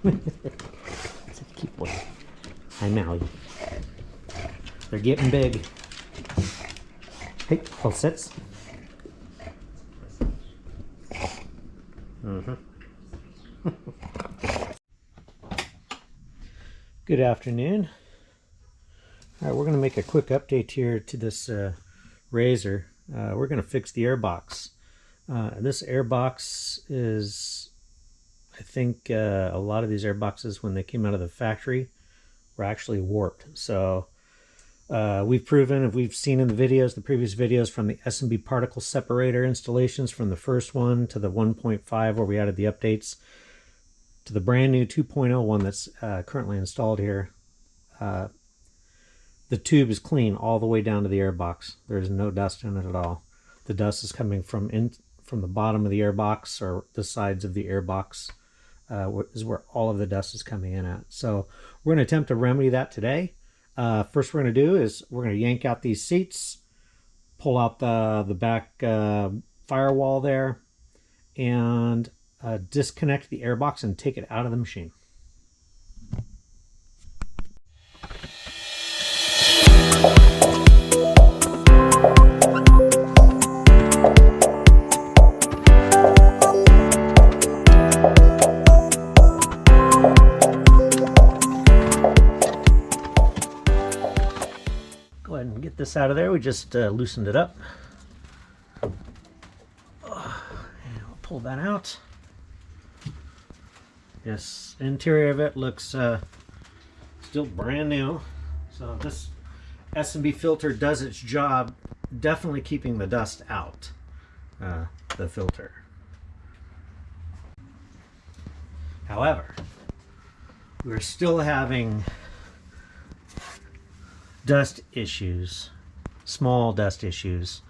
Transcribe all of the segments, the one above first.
Keep one. Hi, Maui. They're getting big. Hey, all sits. Good afternoon. All right, we're going to make a quick update here to this Razor. We're going to fix the airbox. This airbox is, I think a lot of these airboxes when they came out of the factory were actually warped. So we've proven, if we've seen in the videos, the previous videos from the S&B Particle Separator installations, from the first one to the 1.5 where we added the updates, to the brand new 2.0 one that's currently installed here, the tube is clean all the way down to the airbox. There's no dust in it at all. The dust is coming from the bottom of the airbox, or the sides of the airbox is where all of the dust is coming in at. So we're going to attempt to remedy that today. First we're going to do is we're going to yank out these seats, pull out the back firewall there, and disconnect the airbox and take it out of the machine. Go ahead and get this out of there. We just loosened it up. And we'll pull that out. Yes, interior of it looks still brand new. So this S&B filter does its job, definitely keeping the dust out, the filter. However, we're still having dust issues, small dust issues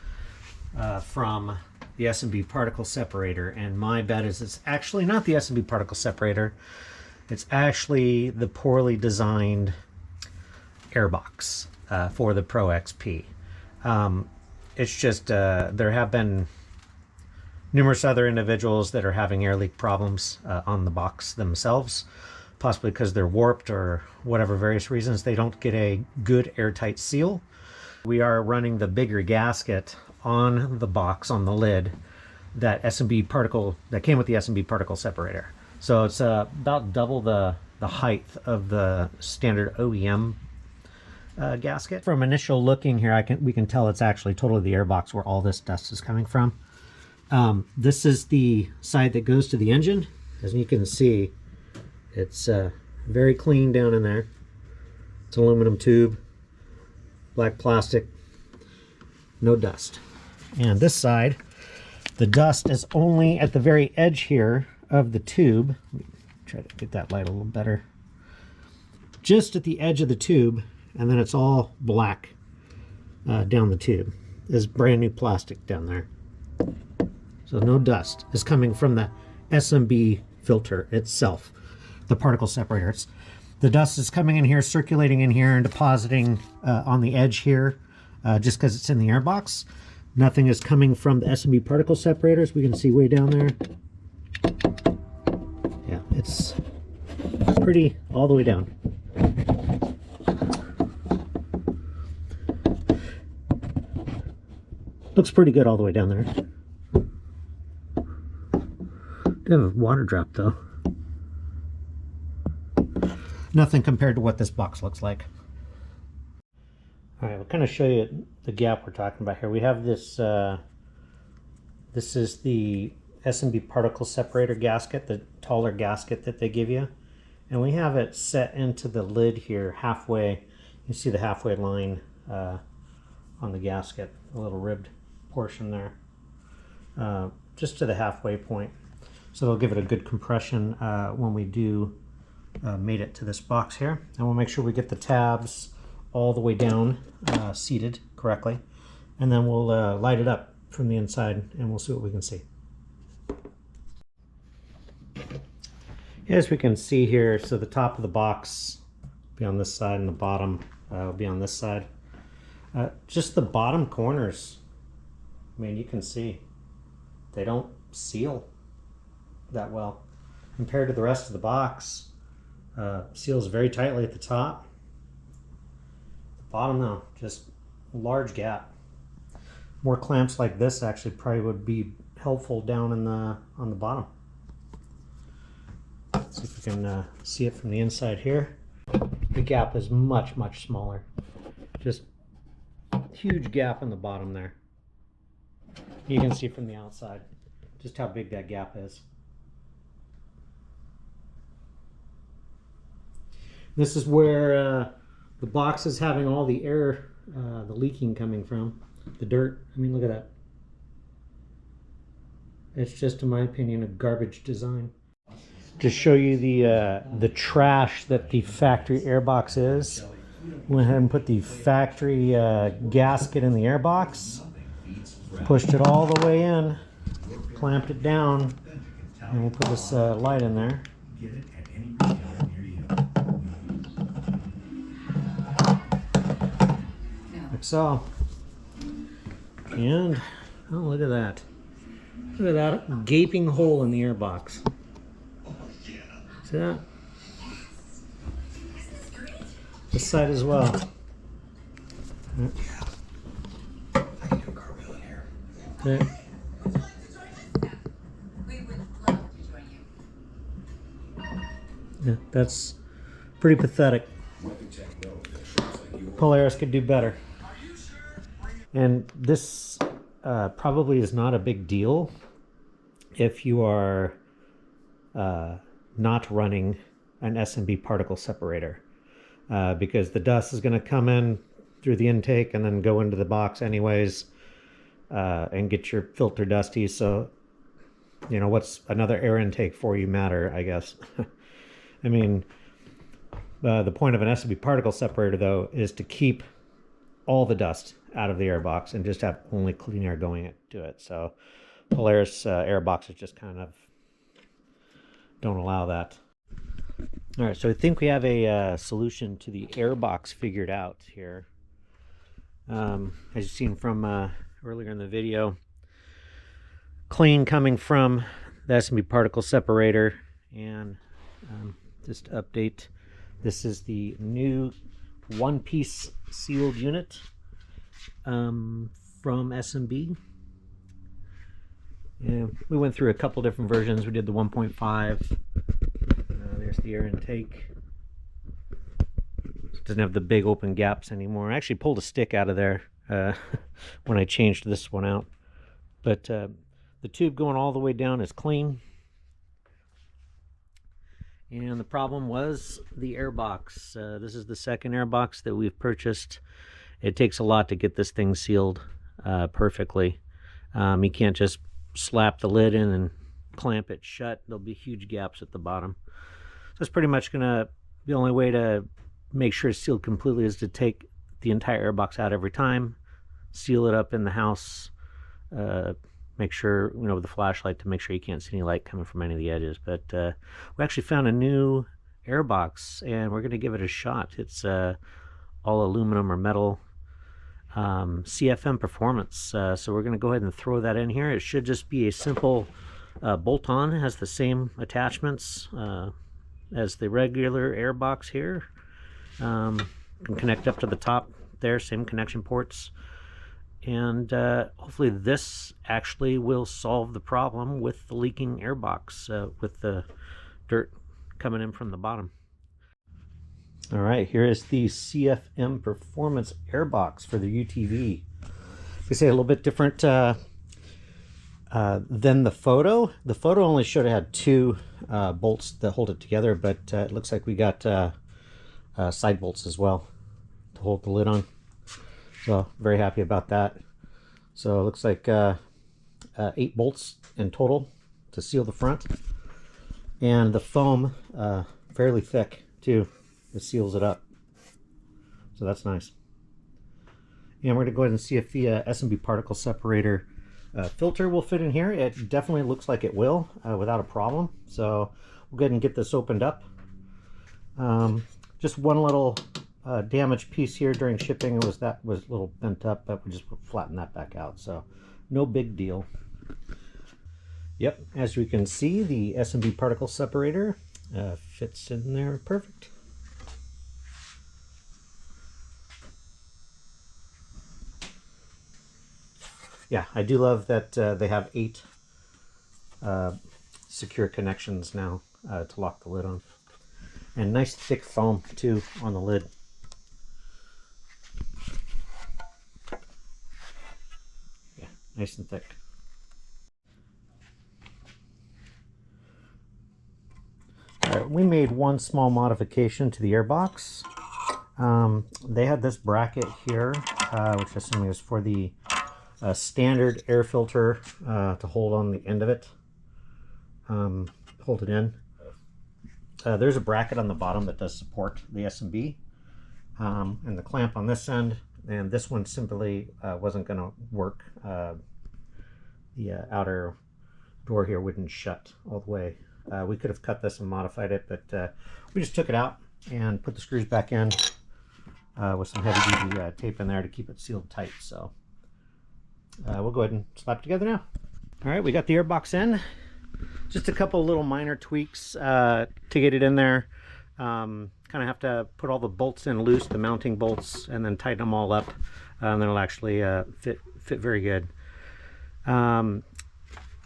from the S&B Particle Separator, and my bet is it's actually not the S&B Particle Separator. It's actually the poorly designed airbox for the Pro XP. It's just there have been numerous other individuals that are having air leak problems on the box themselves, possibly because they're warped or whatever various reasons. They don't get a good airtight seal. We are running the bigger gasket on the box, on the lid, that S&B particle that came with the S&B Particle Separator. So it's about double the height of the standard OEM gasket. From initial looking here, we can tell it's actually totally the airbox where all this dust is coming from. This is the side that goes to the engine. As you can see, it's very clean down in there. It's an aluminum tube, black plastic, no dust. And this side, the dust is only at the very edge here of the tube. Let me try to get that light a little better. Just at the edge of the tube, and then it's all black down the tube. There's brand new plastic down there. So no dust is coming from the S&B filter itself, the particle separator. The dust is coming in here, circulating in here, and depositing on the edge here, just because it's in the airbox. Nothing is coming from the S&B particle separators. We can see way down there. Yeah, it's pretty all the way down. Looks pretty good all the way down there. Do have a water drop though. Nothing compared to what this box looks like. All right, we'll kind of show you the gap we're talking about here. We have this, this is the S&B Particle Separator gasket, the taller gasket that they give you. And we have it set into the lid here halfway. You see the halfway line on the gasket, a little ribbed portion there, just to the halfway point. So it'll give it a good compression when we do mate it to this box here. And we'll make sure we get the tabs all the way down, seated correctly, and then we'll light it up from the inside and we'll see what we can see. As we can see here, so the top of the box will be on this side and the bottom will be on this side. Just the bottom corners, I mean, you can see they don't seal that well compared to the rest of the box. Seals very tightly at the top. Bottom though, just a large gap. More clamps like this actually probably would be helpful down in the on the bottom. Let's see if we can see it from the inside here. The gap is much smaller. Just huge gap in the bottom there. You can see from the outside just how big that gap is. This is where the box is having all the air, the leaking coming from, the dirt. I mean, look at that. It's just, in my opinion, a garbage design. To show you the trash that the factory airbox is, went ahead and put the factory gasket in the airbox, pushed it all the way in, clamped it down, and we'll put this light in there. Like so. And, oh, look at that. Look at that gaping hole in the airbox. See that? This side as well. Okay. Yeah, that's pretty pathetic. Polaris could do better. And this probably is not a big deal if you are not running an S&B particle separator, because the dust is going to come in through the intake and then go into the box anyways, and get your filter dusty. So, you know, what's another air intake for you matter, I guess. I mean, the point of an S&B particle separator, though, is to keep all the dust out of the airbox and just have only clean air going to it. So Polaris airboxes just kind of don't allow that. All right, so I think we have a solution to the airbox figured out here. As you've seen from earlier in the video, clean coming from the S&B particle separator. And just to update, this is the new one-piece sealed unit from S&B. Yeah, we went through a couple different versions. We did the 1.5. There's the air intake. It doesn't have the big open gaps anymore. I actually pulled a stick out of there when I changed this one out. But the tube going all the way down is clean. And the problem was the airbox. This is the second airbox that we've purchased. It takes a lot to get this thing sealed perfectly. You can't just slap the lid in and clamp it shut. There'll be huge gaps at the bottom. So it's pretty much gonna, the only way to make sure it's sealed completely is to take the entire airbox out every time, seal it up in the house, make sure, you know, with the flashlight to make sure you can't see any light coming from any of the edges. But we actually found a new airbox and we're gonna give it a shot. It's all aluminum or metal, CFM Performance. So we're going to go ahead and throw that in here. It should just be a simple bolt-on. It has the same attachments as the regular airbox here. Can connect up to the top there, same connection ports. And hopefully this actually will solve the problem with the leaking airbox, with the dirt coming in from the bottom. All right, here is the CFM Performance airbox for the UTV. We say a little bit different than the photo. The photo only showed it had two bolts that hold it together, but it looks like we got side bolts as well to hold the lid on. So very happy about that. So it looks like 8 bolts in total to seal the front, and the foam fairly thick too. It seals it up, so that's nice. And we're going to go ahead and see if the S&B particle separator filter will fit in here. It definitely looks like it will without a problem. So we'll go ahead and get this opened up. Just one little damaged piece here during shipping. It was a little bent up, but we just flattened that back out. So no big deal. Yep, as we can see, the S&B particle separator Fits in there perfect. Yeah, I do love that they have 8 secure connections now to lock the lid on. And nice thick foam too on the lid. Yeah, nice and thick. All right, we made one small modification to the Airbox. They had this bracket here, which I assume is for the standard air filter to hold on the end of it, hold it in. There's a bracket on the bottom that does support the S&B, and the clamp on this end, and this one simply wasn't going to work. The outer door here wouldn't shut all the way. We could have cut this and modified it, but we just took it out and put the screws back in with some heavy duty tape in there to keep it sealed tight. So we'll go ahead and slap it together now. All right, we got the Airbox in. Just a couple little minor tweaks to get it in there. Kind of have to put all the bolts in loose, the mounting bolts, and then tighten them all up, and then it'll actually fit very good.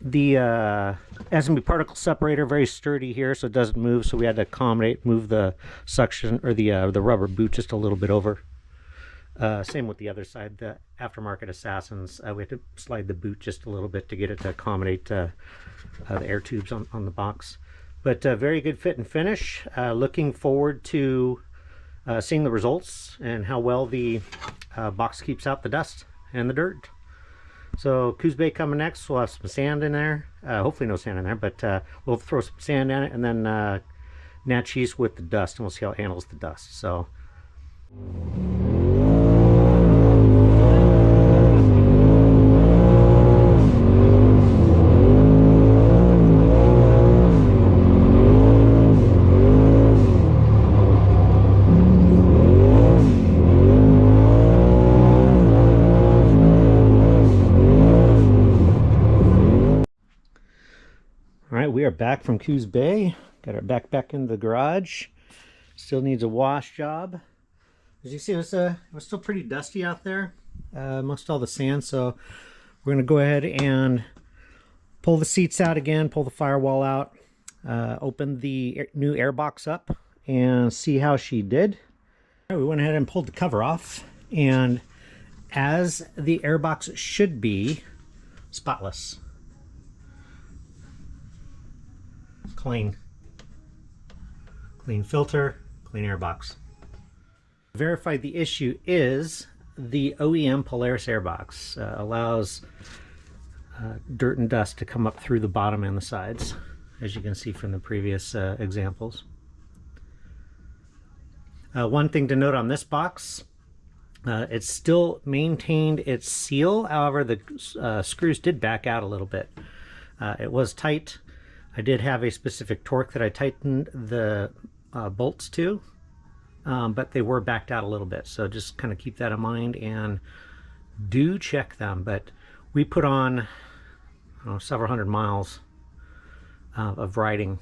The S&B Particle Separator, very sturdy here, so it doesn't move, so we had to move the suction, or the rubber boot just a little bit over. Same with the other side, the aftermarket Assassins. We had to slide the boot just a little bit to get it to accommodate the air tubes on the box. But very good fit and finish. Looking forward to seeing the results and how well the box keeps out the dust and the dirt. So Coos Bay coming next. We'll have some sand in there. Hopefully no sand in there, but we'll throw some sand in it, and then Natchez with the dust, and we'll see how it handles the dust. So. We are back from Coos Bay. Got our back in the garage. Still needs a wash job. As you see, it was still pretty dusty out there amongst all the sand. So we're going to go ahead and pull the seats out again, pull the firewall out, open the new Airbox up, and see how she did. Right, we went ahead and pulled the cover off, and as the Airbox should be, spotless. Clean filter, clean Airbox. Verified the issue is the OEM Polaris Airbox allows dirt and dust to come up through the bottom and the sides, as you can see from the previous examples. One thing to note on this box, it still maintained its seal. However, the screws did back out a little bit. It was tight. I did have a specific torque that I tightened the bolts to, but they were backed out a little bit. So just kind of keep that in mind and do check them. But we put on, I don't know, several hundred miles of riding,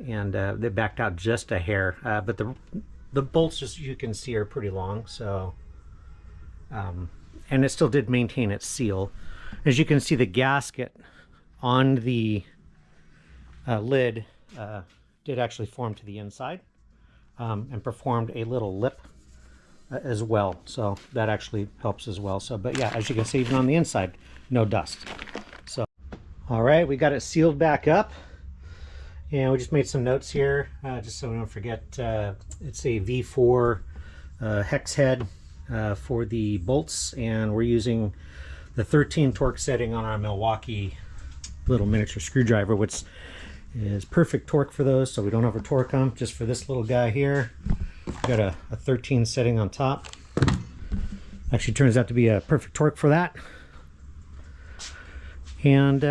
and they backed out just a hair. But the bolts, just you can see, are pretty long. So, and it still did maintain its seal. As you can see, the gasket on the lid did actually form to the inside, and performed a little lip as well, so that actually helps as well. So, but yeah, as you can see, even on the inside, no dust. So all right, we got it sealed back up, and we just made some notes here just so we don't forget. It's a V4 hex head for the bolts, and we're using the 13 torque setting on our Milwaukee little miniature screwdriver, which is perfect torque for those, so we don't over torque them. Just for this little guy here, we've got a 13 setting on top. Actually turns out to be a perfect torque for that. And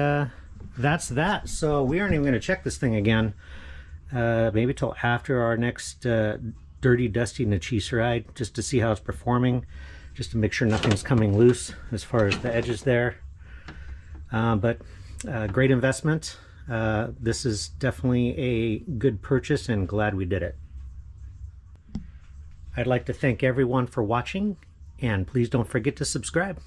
that's that. So we aren't even going to check this thing again, maybe till after our next dirty, dusty Natchez ride, just to see how it's performing, just to make sure nothing's coming loose as far as the edges there. But great investment. this is definitely a good purchase and glad we did it. I'd like to thank everyone for watching, and please don't forget to subscribe.